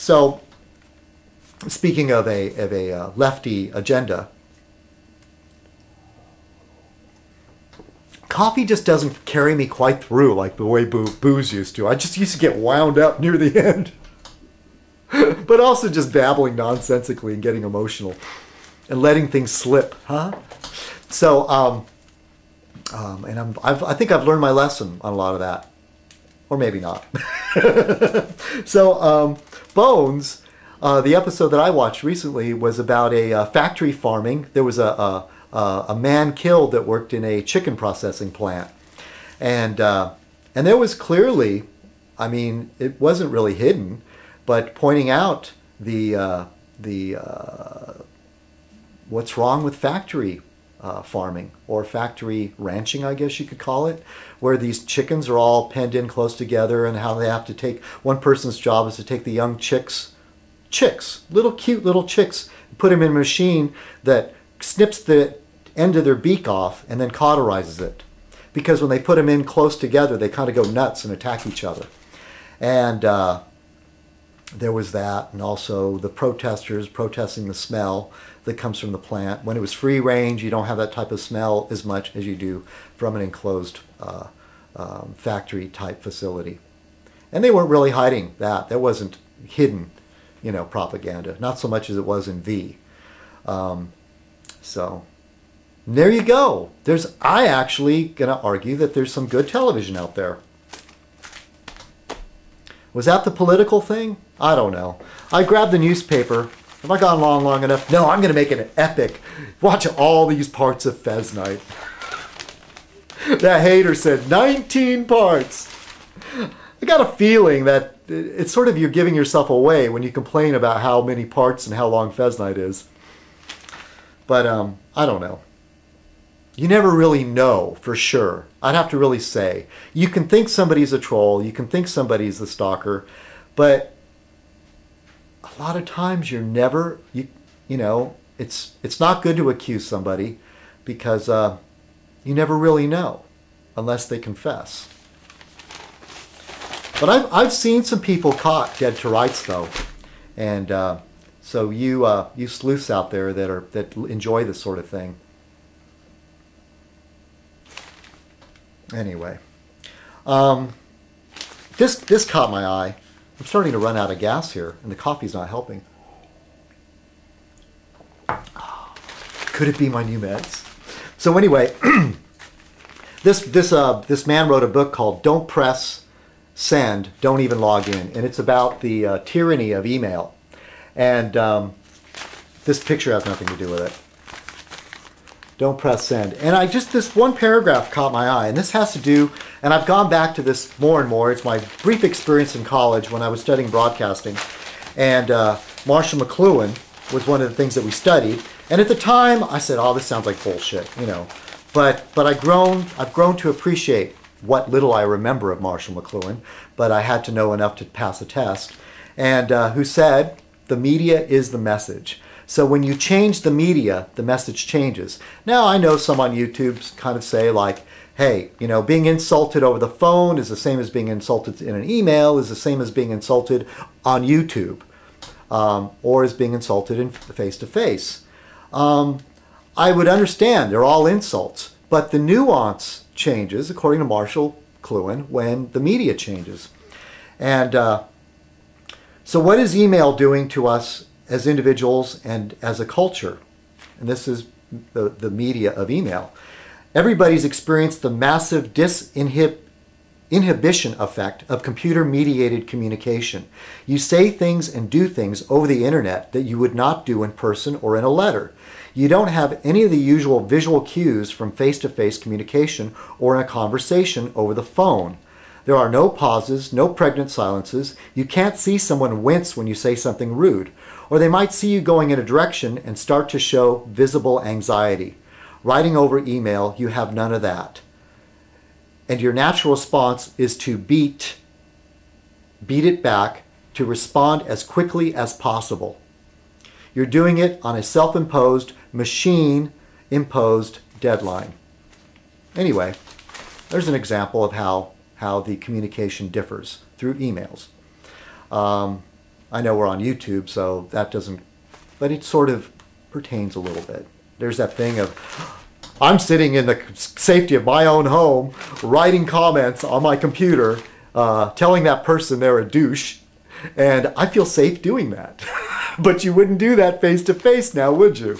So, speaking of a lefty agenda, coffee just doesn't carry me quite through like the way booze used to. I just used to get wound up near the end. But also just babbling nonsensically and getting emotional and letting things slip, huh? So, and I think I've learned my lesson on a lot of that. Or maybe not. So, Bones, the episode that I watched recently was about a factory farming. There was a man killed that worked in a chicken processing plant. And there was clearly, I mean, it wasn't really hidden, but pointing out the what's wrong with factory farming or factory ranching, I guess you could call it, where these chickens are all penned in close together and how they have to take, one person's job is to take the young chicks, little cute little chicks, put them in a machine that snips the end of their beak off and then cauterizes it. Because when they put them in close together, they kind of go nuts and attack each other. And there was that, and also the protesters protesting the smell that comes from the plant. When it was free range, you don't have that type of smell as much as you do from an enclosed factory type facility. And they weren't really hiding that. That wasn't hidden, you know, propaganda. Not so much as it was in V. So there you go. I actually gonna argue that there's some good television out there. Was that the political thing? I don't know. I grabbed the newspaper. Have I gone long enough? No, I'm going to make it an epic. Watch all these parts of Fez Night. That hater said 19 parts. I got a feeling that it's sort of you're giving yourself away when you complain about how many parts and how long Fez Night is. But I don't know. You never really know for sure. I'd have to really say. You can think somebody's a troll. You can think somebody's the stalker. But a lot of times you're never, you know, it's not good to accuse somebody because you never really know unless they confess. But I've seen some people caught dead to rights though. And so you sleuths out there that enjoy this sort of thing. Anyway, this caught my eye. I'm starting to run out of gas here, and the coffee's not helping. Could it be my new meds? So anyway, this man wrote a book called "Don't Press Send, Don't Even Log In," and it's about the tyranny of email. And this picture has nothing to do with it. Don't press send. And this one paragraph caught my eye, and this has to do, and I've gone back to this more and more. It's my brief experience in college when I was studying broadcasting. And Marshall McLuhan was one of the things that we studied. And at the time, I said, oh, this sounds like bullshit, you know. But I've grown to appreciate what little I remember of Marshall McLuhan, but I had to know enough to pass a test. And who said, the media is the message. So when you change the media, the message changes. Now, I know some on YouTube kind of say like, hey, you know, being insulted over the phone is the same as being insulted in an email, is the same as being insulted on YouTube, or as being insulted in face-to-face. I would understand, they're all insults, but the nuance changes, according to Marshall McLuhan, when the media changes. And so what is email doing to us as individuals and as a culture? And this is the media of email. Everybody's experienced the massive inhibition effect of computer-mediated communication. You say things and do things over the internet that you would not do in person or in a letter. You don't have any of the usual visual cues from face-to-face communication or in a conversation over the phone. There are no pauses, no pregnant silences. You can't see someone wince when you say something rude. Or they might see you going in a direction and start to show visible anxiety. Writing over email, you have none of that. And your natural response is to beat it back, to respond as quickly as possible. You're doing it on a self-imposed, machine-imposed deadline. Anyway, there's an example of how the communication differs through emails. I know we're on YouTube, so that doesn't, but it sort of pertains a little bit. There's that thing of, I'm sitting in the safety of my own home, writing comments on my computer, telling that person they're a douche, and I feel safe doing that. But you wouldn't do that face to face now, would you?